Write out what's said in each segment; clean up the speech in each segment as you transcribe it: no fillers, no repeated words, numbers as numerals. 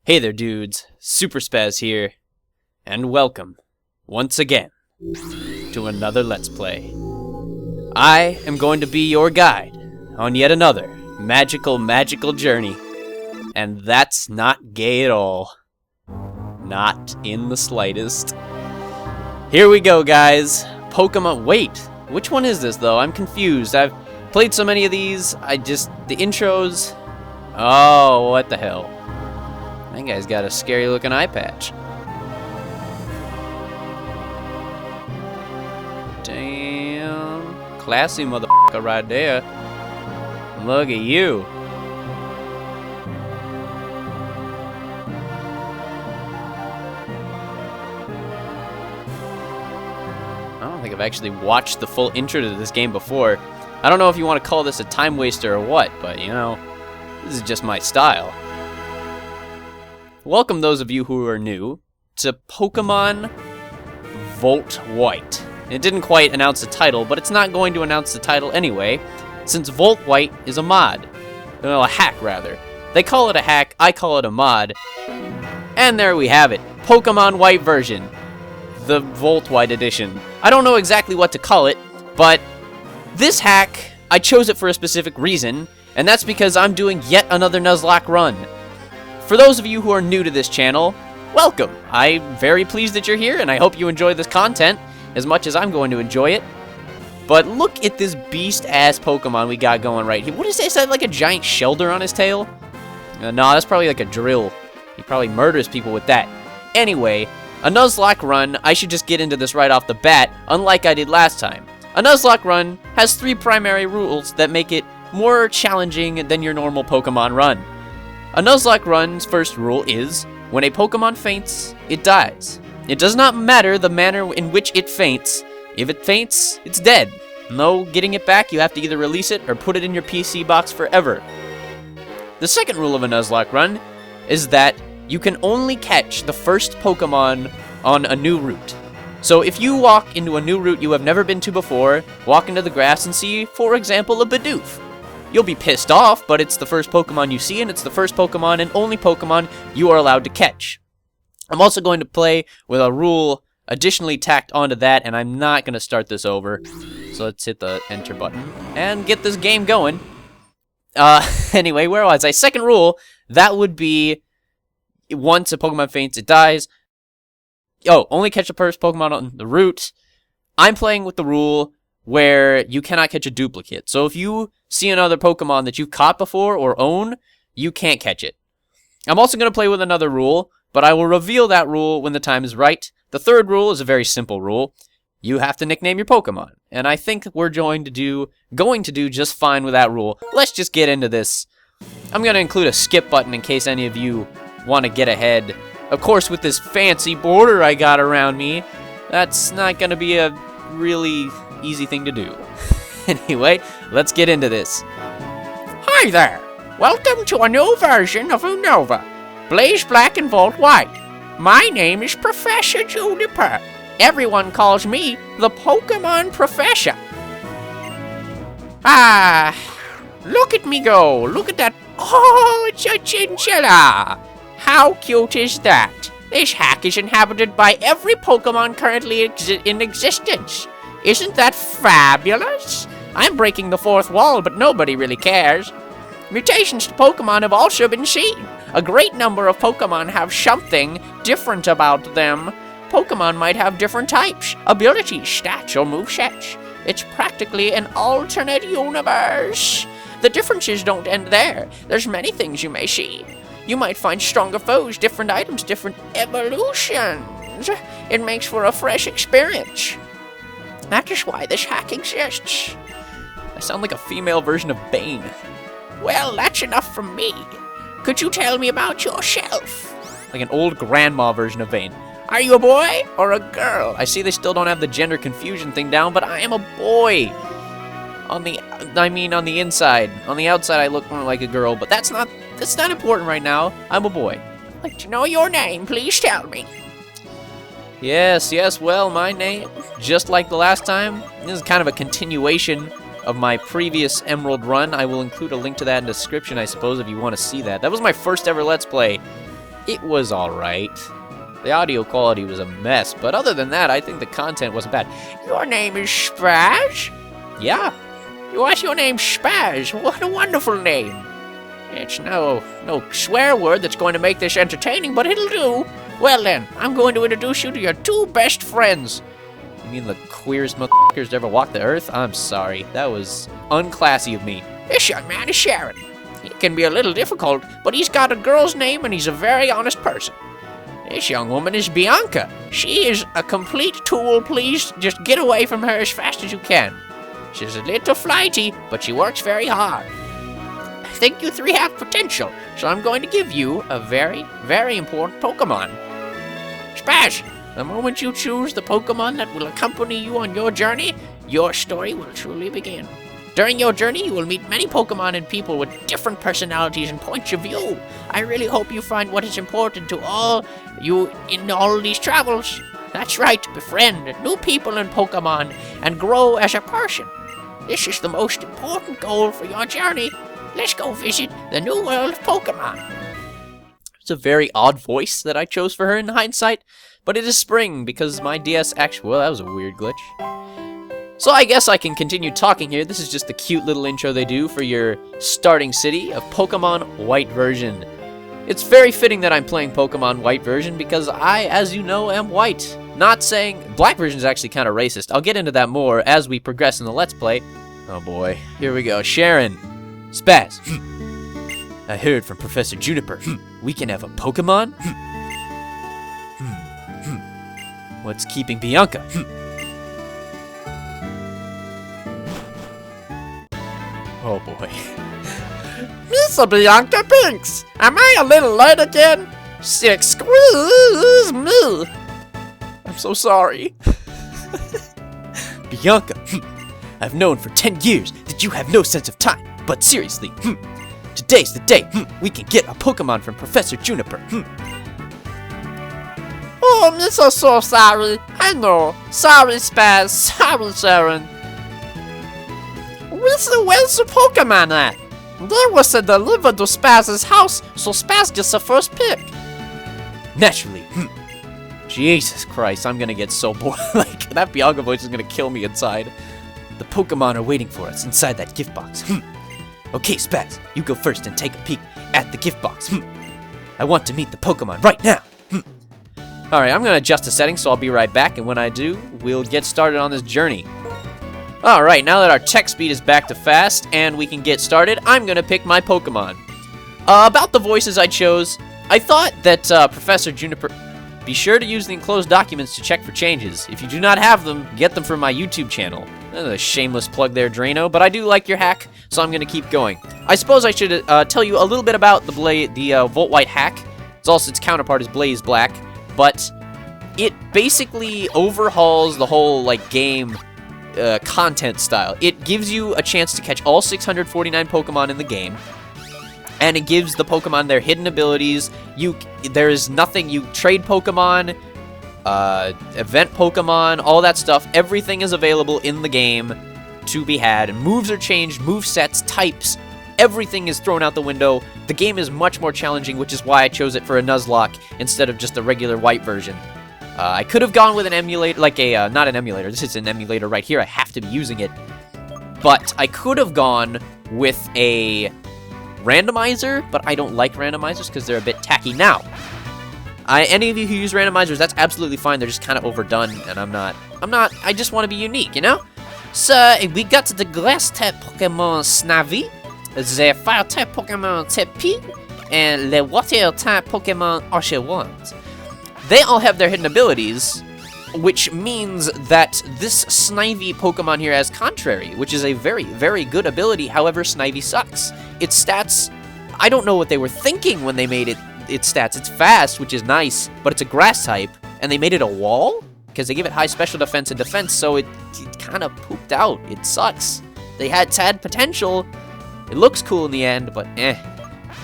Hey there dudes, Super Spaz here, and welcome, once again, to another Let's Play. I am going to be your guide on yet another magical journey, and that's not gay at all. Not in the slightest. Here we go, guys. Pokemon, wait, which one is this though? I'm confused. I've played so many of these, the intros, oh, what the hell. That guy's got a scary looking eye patch. Damn. Classy motherfucker right there. Look at you. I don't think I've actually watched the full intro to this game before. I don't know if you want to call this a time waster or what, but you know, this is just my style. Welcome those of you who are new to Pokemon Volt White. It didn't quite announce the title, but it's not going to announce the title anyway, since Volt White is a mod. Well, a hack, rather. They call it a hack, I call it a mod. And there we have it. Pokemon White version. The Volt White edition. I don't know exactly what to call it, but this hack, I chose it for a specific reason, and that's because I'm doing yet another Nuzlocke run. For those of you who are new to this channel, welcome! I'm very pleased that you're here, and I hope you enjoy this content as much as I'm going to enjoy it. But look at this beast-ass Pokemon we got going right here. What is this? Is that like a giant shelter on his tail? No, that's probably like a drill. He probably murders people with that. Anyway, a Nuzlocke run, I should just get into this right off the bat, unlike I did last time. A Nuzlocke run has 3 primary rules that make it more challenging than your normal Pokemon run. A Nuzlocke run's first rule is, when a Pokemon faints, it dies. It does not matter the manner in which it faints. If it faints, it's dead. No getting it back, you have to either release it or put it in your PC box forever. The second rule of a Nuzlocke run is that you can only catch the first Pokemon on a new route. So if you walk into a new route you have never been to before, walk into the grass and see, for example, a Bidoof. You'll be pissed off, but it's the first Pokemon you see, and it's the first Pokemon and only Pokemon you are allowed to catch. I'm also going to play with a rule additionally tacked onto that, and I'm not going to start this over. So let's hit the enter button and get this game going. Anyway, where was I? Second rule, that would be, once a Pokemon faints, it dies. Oh, only catch the first Pokemon on the route. I'm playing with the rule where you cannot catch a duplicate. So if you see another Pokemon that you've caught before or own, you can't catch it. I'm also going to play with another rule, but I will reveal that rule when the time is right. The third rule is a very simple rule. You have to nickname your Pokemon. And I think we're going to do just fine with that rule. Let's just get into this. I'm going to include a skip button in case any of you want to get ahead. Of course, with this fancy border I got around me, that's not going to be a really easy thing to do. Anyway, let's get into this. Hi there! Welcome to a new version of Unova, Blaze Black and Volt White. My name is Professor Juniper. Everyone calls me the Pokemon Professor. Ah, look at me go. Look at that. Oh, it's a chinchilla. How cute is that? This hack is inhabited by every Pokemon currently in existence. Isn't that fabulous? I'm breaking the fourth wall, but nobody really cares. Mutations to Pokemon have also been seen. A great number of Pokemon have something different about them. Pokemon might have different types, abilities, stats, or movesets. It's practically an alternate universe. The differences don't end there. There's many things you may see. You might find stronger foes, different items, different evolutions. It makes for a fresh experience. That is why this hack exists. I sound like a female version of Bane. Well, that's enough from me. Could you tell me about yourself? Like an old grandma version of Bane. Are you a boy or a girl? I see they still don't have the gender confusion thing down, but I am a boy. On the inside. On the outside, I look more like a girl, but that's not important right now. I'm a boy. I'd like to know your name. Please tell me. Yes, well, my name, just like the last time, this is kind of a continuation of my previous Emerald run. I will include a link to that in the description, I suppose, if you want to see that. That was my first ever Let's Play. It was alright. The audio quality was a mess, but other than that, I think the content wasn't bad. Your name is Spaz? Yeah. What's your name, Spaz? What a wonderful name. It's no swear word that's going to make this entertaining, but it'll do. Well then, I'm going to introduce you to your two best friends. You mean the queerest motherfuckers to ever walk the earth? I'm sorry. That was unclassy of me. This young man is Sharon. He can be a little difficult, but he's got a girl's name and he's a very honest person. This young woman is Bianca. She is a complete tool. Please just get away from her as fast as you can. She's a little flighty, but she works very hard. I think you three have potential, so I'm going to give you a very, very important Pokemon. Spaz, the moment you choose the Pokemon that will accompany you on your journey, your story will truly begin. During your journey, you will meet many Pokemon and people with different personalities and points of view. I really hope you find what is important to all you in all these travels. That's right, befriend new people and Pokemon and grow as a person. This is the most important goal for your journey. Let's go visit the new world of Pokemon. It's a very odd voice that I chose for her in hindsight, but it is spring because my DS actually... Well, that was a weird glitch. So I guess I can continue talking here. This is just the cute little intro they do for your starting city of Pokemon White version. It's very fitting that I'm playing Pokemon White version because I, as you know, am white. Not saying... Black version is actually kind of racist. I'll get into that more as we progress in the Let's Play. Oh boy. Here we go. Sharon. Spaz. I heard from Professor Juniper. We can have a Pokemon? What's keeping Bianca? Oh boy. Mr. Bianca Pinks, am I a little late again? Excuse me. I'm so sorry. Bianca, I've known for 10 years that you have no sense of time, but seriously, today's the day we can get a Pokemon from Professor Juniper. Oh, I'm so sorry. I know. Sorry, Spaz. Sorry, Sharon. Where's the Pokemon at? They was delivered to Spaz's house, so Spaz gets the first pick. Naturally. Jesus Christ, I'm gonna get so bored. Like, that Bianca voice is gonna kill me inside. The Pokemon are waiting for us inside that gift box. Okay, Spaz, you go first and take a peek at the gift box. I want to meet the Pokemon right now. Alright, I'm gonna adjust the settings, so I'll be right back, and when I do, we'll get started on this journey. Alright, now that our text speed is back to fast and we can get started, I'm gonna pick my Pokemon. About the voices I chose, I thought that Professor Juniper... Be sure to use the enclosed documents to check for changes. If you do not have them, get them from my YouTube channel. A shameless plug there, Drano, but I do like your hack, so I'm gonna keep going. I suppose I should tell you a little bit about the Volt White hack. Its counterpart is Blaze Black, but it basically overhauls the whole game content style. It gives you a chance to catch all 649 Pokemon in the game, and it gives the Pokemon their hidden abilities. There is nothing, you trade Pokemon, event Pokemon, all that stuff. Everything is available in the game to be had, and moves are changed, move sets, types, everything is thrown out the window. The game is much more challenging, which is why I chose it for a Nuzlocke instead of just the regular white version. I could have gone with an emulator, not an emulator, this is an emulator right here, I have to be using it. But I could have gone with a randomizer, but I don't like randomizers because they're a bit tacky. Now, any of you who use randomizers, that's absolutely fine, they're just kind of overdone, and I just want to be unique, you know? So, we got the grass-type Pokemon Snivy, the fire-type Pokemon Tepi, and the water-type Pokemon Oshawott. They all have their hidden abilities, which means that this Snivy Pokemon here has Contrary, which is a very, very good ability. However, Snivy sucks. Its stats, I don't know what they were thinking when they made its stats. It's fast, which is nice, but it's a grass type, and they made it a wall? Because they give it high special defense and defense, so it kind of pooped out. It sucks. They had potential. It looks cool in the end, but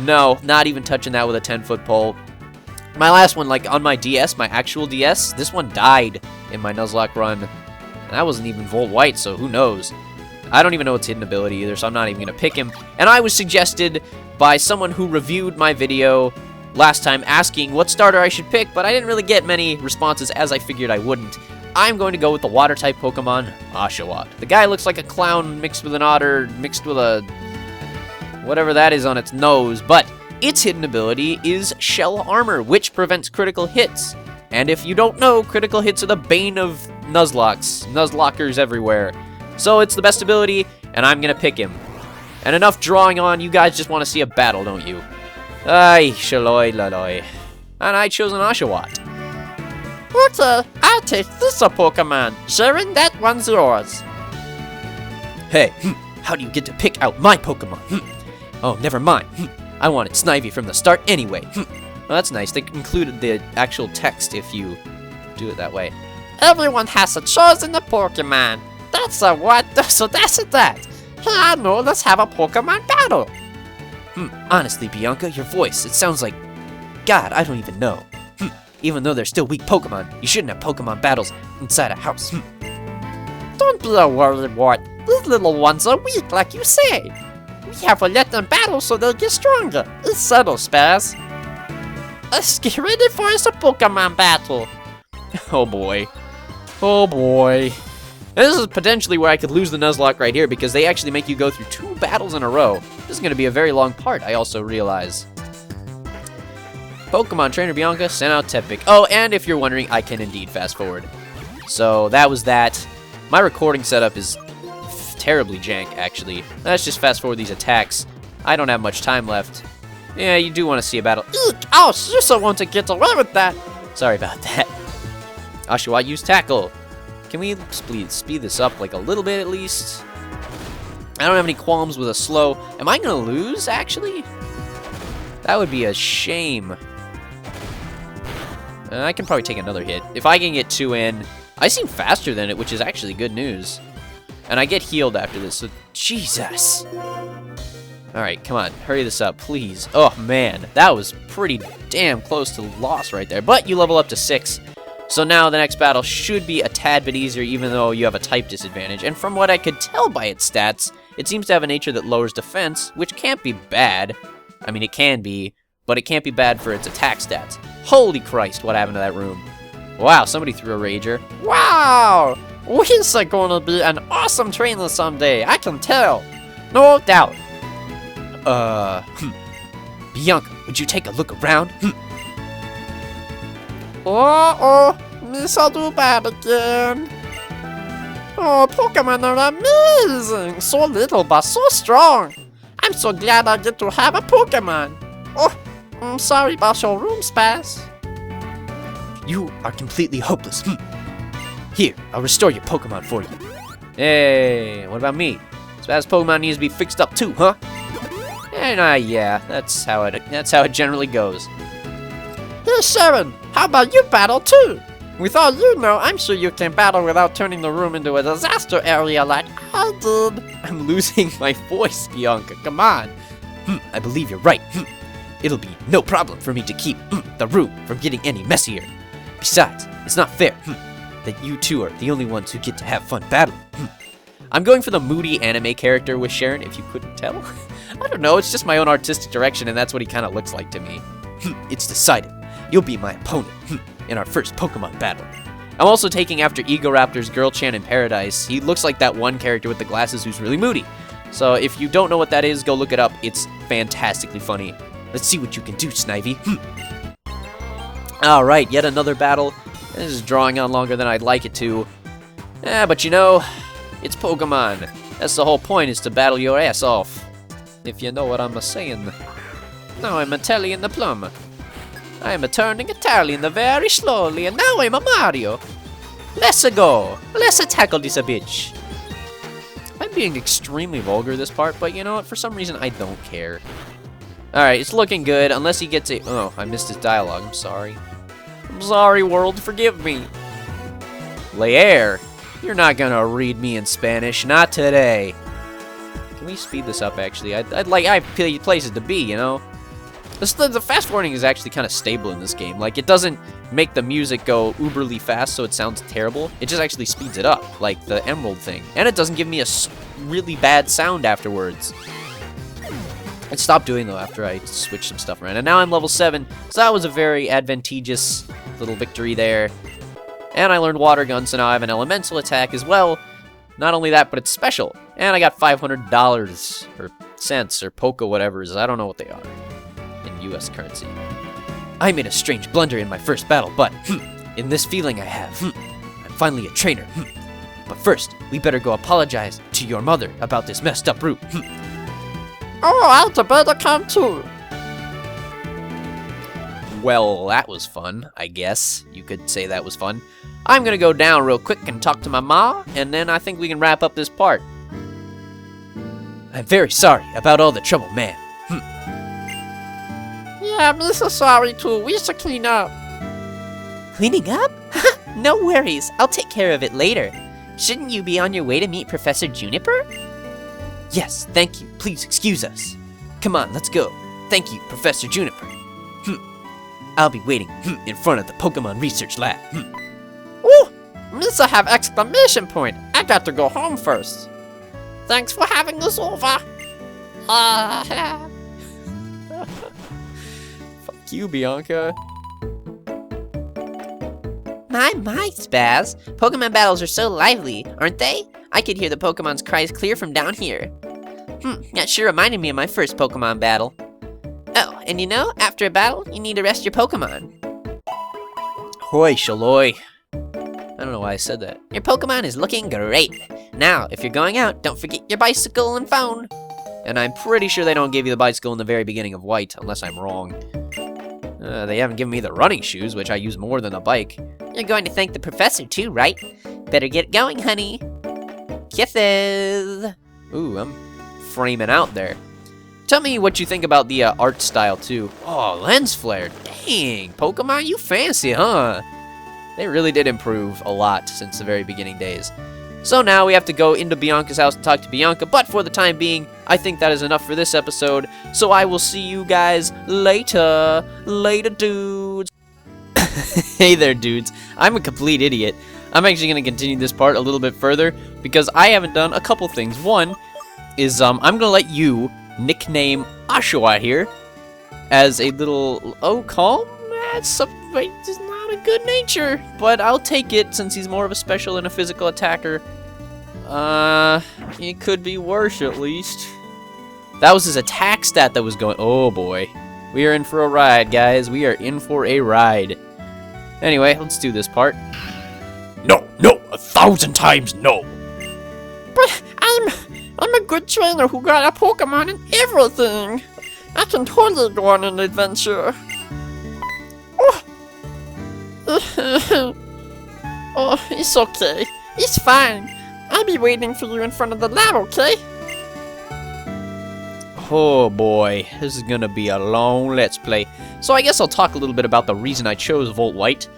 no, not even touching that with a 10-foot pole. My last one, on my DS, my actual DS, this one died in my Nuzlocke run. And that wasn't even Volt White, so who knows? I don't even know its hidden ability either, so I'm not even going to pick him. And I was suggested by someone who reviewed my video last time asking what starter I should pick, but I didn't really get many responses as I figured I wouldn't. I'm going to go with the water-type Pokemon, Oshawott. The guy looks like a clown mixed with an otter, mixed with a... whatever that is on its nose, but its hidden ability is Shell Armor, which prevents critical hits. And if you don't know, critical hits are the bane of Nuzlockers everywhere. So it's the best ability, and I'm gonna pick him. And enough drawing on, you guys just want to see a battle, don't you? Ay, shaloi laloi. And I chose an Oshawott. Okay, I'll take this Pokemon. Sharon, that one's yours. Hey, how do you get to pick out my Pokemon? Oh, never mind. I wanted Snivy from the start anyway. Well, that's nice. They included the actual text if you do it that way. Everyone has a chosen a Pokemon. That's a what? So that's a that. Hey, I know, let's have a Pokemon battle. Honestly, Bianca, your voice, it sounds like... God, I don't even know. Even though they're still weak Pokemon, you shouldn't have Pokemon battles inside a house. Don't be a worrywart. These little ones are weak, like you say. We have to let them battle so they'll get stronger. It's subtle, Spaz. Let's get ready for us a Pokemon battle. Oh boy. Oh boy. This is potentially where I could lose the Nuzlocke right here because they actually make you go through 2 battles in a row. This is going to be a very long part, I also realize. Pokemon Trainer Bianca sent out Tepig. Oh, and if you're wondering, I can indeed fast forward. So that was that. My recording setup is terribly jank, actually. Let's just fast forward these attacks. I don't have much time left. Yeah, you do want to see a battle. Eek! Ouch! You're so want to get away with that. Sorry about that. Oshawott used Tackle. Can we speed this up like a little bit at least? I don't have any qualms with a slow. Am I going to lose, actually? That would be a shame. I can probably take another hit. If I can get 2 in, I seem faster than it, which is actually good news. And I get healed after this, so Jesus. Alright, come on, hurry this up, please. Oh, man, that was pretty damn close to loss right there. But you level up to 6. So now the next battle should be a tad bit easier, even though you have a type disadvantage. And from what I could tell by its stats, it seems to have a nature that lowers defense, which can't be bad. I mean, it can be, but it can't be bad for its attack stats. Holy Christ, what happened to that room? Wow, somebody threw a Rager. Wow! We's gonna be an awesome trainer someday, I can tell. No doubt. Bianca, would you take a look around? Uh-oh, Miss I do bad again. Oh, Pokemon are amazing! So little but so strong. I'm so glad I get to have a Pokemon. Oh, I'm sorry about your room, Spaz. You are completely hopeless. Here, I'll restore your Pokemon for you. Hey, what about me? Spaz Pokemon needs to be fixed up too, huh? And yeah, that's how it generally goes. Hey Sharon, how about you battle too? With all you know, I'm sure you can battle without turning the room into a disaster area like I did. I'm losing my voice, Bianca, come on. I believe you're right. It'll be no problem for me to keep the room from getting any messier. Besides, it's not fair that you two are the only ones who get to have fun battling. I'm going for the moody anime character with Sharon, if you couldn't tell. I don't know, it's just my own artistic direction, and that's what he kind of looks like to me. It's decided. You'll be my opponent in our first Pokemon battle. I'm also taking after Egoraptor's Girl Chan in Paradise. He looks like that one character with the glasses who's really moody. So if you don't know what that is, go look it up. It's fantastically funny. Let's see what you can do, Snivy. Alright, yet another battle. This is drawing on longer than I'd like it to. But you know, it's Pokemon. That's the whole point, is to battle your ass off. If you know what I'm saying. Now I'm Italian the plum. I'm turning Italian very slowly, and now I'm a Mario. Let's go. Let's tackle this a bitch. I'm being extremely vulgar this part, but you know what? For some reason, I don't care. Alright, it's looking good, unless he gets a... Oh, I missed his dialogue. I'm sorry. I'm sorry, world. Forgive me. Leer, you're not gonna read me in Spanish. Not today. Can we speed this up, actually? I'd like places to be, you know? The fast forwarding is actually kind of stable in this game. Like, it doesn't make the music go uberly fast so it sounds terrible. It just actually speeds it up, like the Emerald thing. And it doesn't give me a really bad sound afterwards. It stopped doing, though, after I switched some stuff around. And now I'm level 7, so that was a very advantageous little victory there. And I learned Water Gun, so now I have an elemental attack as well. Not only that, but it's special. And I got $500, or cents, or Poco whatever it is. I don't know what they are in US currency. I made a strange blunder in my first battle, but in this feeling I have, I'm finally a trainer. But first, we better go apologize to your mother about this messed up route. Oh, I'll better come too. Well, that was fun, I guess. You could say that was fun. I'm gonna go down real quick and talk to my ma, and then I think we can wrap up this part. I'm very sorry about all the trouble, man. Yeah, I'm so sorry too. We should clean up. Cleaning up? No worries, I'll take care of it later. Shouldn't you be on your way to meet Professor Juniper? Yes, thank you. Please excuse us. Come on, let's go. Thank you, Professor Juniper. I'll be waiting in front of the Pokemon Research Lab. Ooh, Misa have exclamation point. I got to go home first. Thanks for having us over. Fuck you, Bianca. My, Spaz. Pokemon battles are so lively, aren't they? I could hear the Pokemon's cries clear from down here. That sure reminded me of my first Pokemon battle. Oh, and you know, after a battle, you need to rest your Pokemon. Hoi, Shaloi. I don't know why I said that. Your Pokemon is looking great. Now, if you're going out, don't forget your bicycle and phone. And I'm pretty sure they don't give you the bicycle in the very beginning of White, unless I'm wrong. They haven't given me the running shoes, which I use more than a bike. You're going to thank the professor too, right? Better get going, honey. Kisses! Ooh, I'm framing out there. Tell me what you think about the art style, too. Oh, lens flare. Dang, Pokemon, you fancy, huh? They really did improve a lot since the very beginning days. So now we have to go into Bianca's house and talk to Bianca, but for the time being, I think that is enough for this episode. So I will see you guys later. Later, dudes. Hey there, dudes. I'm a complete idiot. I'm actually going to continue this part a little bit further because I haven't done a couple things. One is I'm going to let you nickname Ashua here as a little... Oh, calm? That's not a good nature, but I'll take it since he's more of a special and a physical attacker. It could be worse at least. That was his attack stat that was going... Oh boy. We are in for a ride, guys. We are in for a ride. Anyway, let's do this part. No, 1,000 times no. But I'm a good trainer who got a Pokemon and everything. I can totally go on an adventure. Oh, it's okay. It's fine. I'll be waiting for you in front of the lab, okay? Oh boy, this is gonna be a long Let's Play. So I guess I'll talk a little bit about the reason I chose Volt White.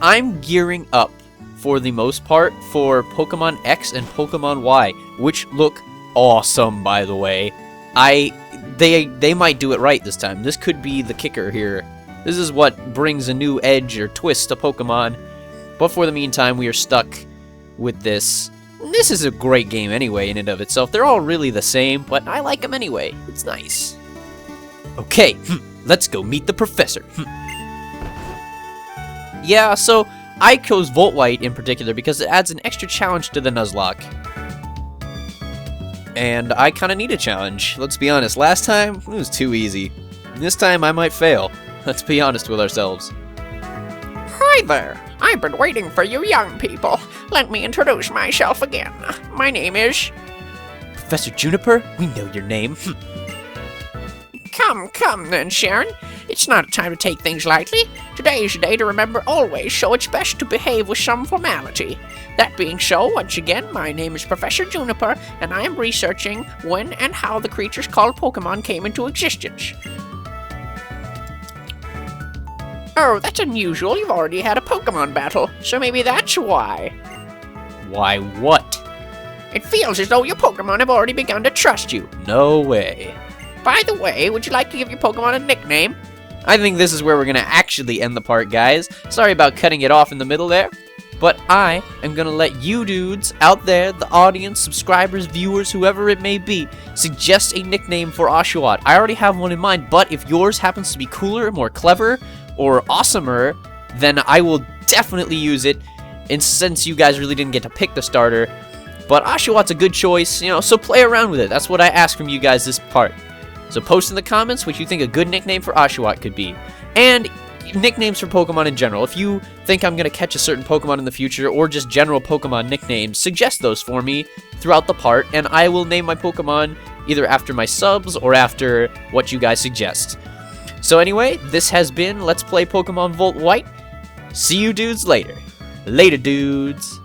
I'm gearing up, for the most part, for Pokemon X and Pokemon Y, which look awesome, by the way. They might do it right this time. This could be the kicker here. This is what brings a new edge or twist to Pokemon. But for the meantime, we are stuck with this. This is a great game anyway in and of itself. They're all really the same, but I like them anyway. It's nice. Okay, let's go meet the professor. Yeah, so I chose Volt White in particular because it adds an extra challenge to the Nuzlocke. And I kind of need a challenge. Let's be honest, last time it was too easy. This time I might fail. Let's be honest with ourselves. Hi there. I've been waiting for you young people. Let me introduce myself again. My name is... Professor Juniper, we know your name. Come then, Sharon. It's not a time to take things lightly. Today is a day to remember always, so it's best to behave with some formality. That being so, once again, my name is Professor Juniper, and I am researching when and how the creatures called Pokemon came into existence. Oh, that's unusual. You've already had a Pokemon battle, so maybe that's why. Why what? It feels as though your Pokemon have already begun to trust you. No way. By the way, would you like to give your Pokemon a nickname? I think this is where we're going to actually end the part, guys. Sorry about cutting it off in the middle there. But I am gonna let you dudes out there, the audience, subscribers, viewers, whoever it may be, suggest a nickname for Oshawott. I already have one in mind, but if yours happens to be cooler, more clever, or awesomer, then I will definitely use it. And since you guys really didn't get to pick the starter, but Oshawott's a good choice, you know, so play around with it. That's what I ask from you guys this part. So post in the comments what you think a good nickname for Oshawott could be. And nicknames for Pokemon in general. If you think I'm going to catch a certain Pokemon in the future, or just general Pokemon nicknames, suggest those for me throughout the part, and I will name my Pokemon either after my subs or after what you guys suggest. So anyway, this has been Let's Play Pokemon Volt White. See you dudes later. Later, dudes.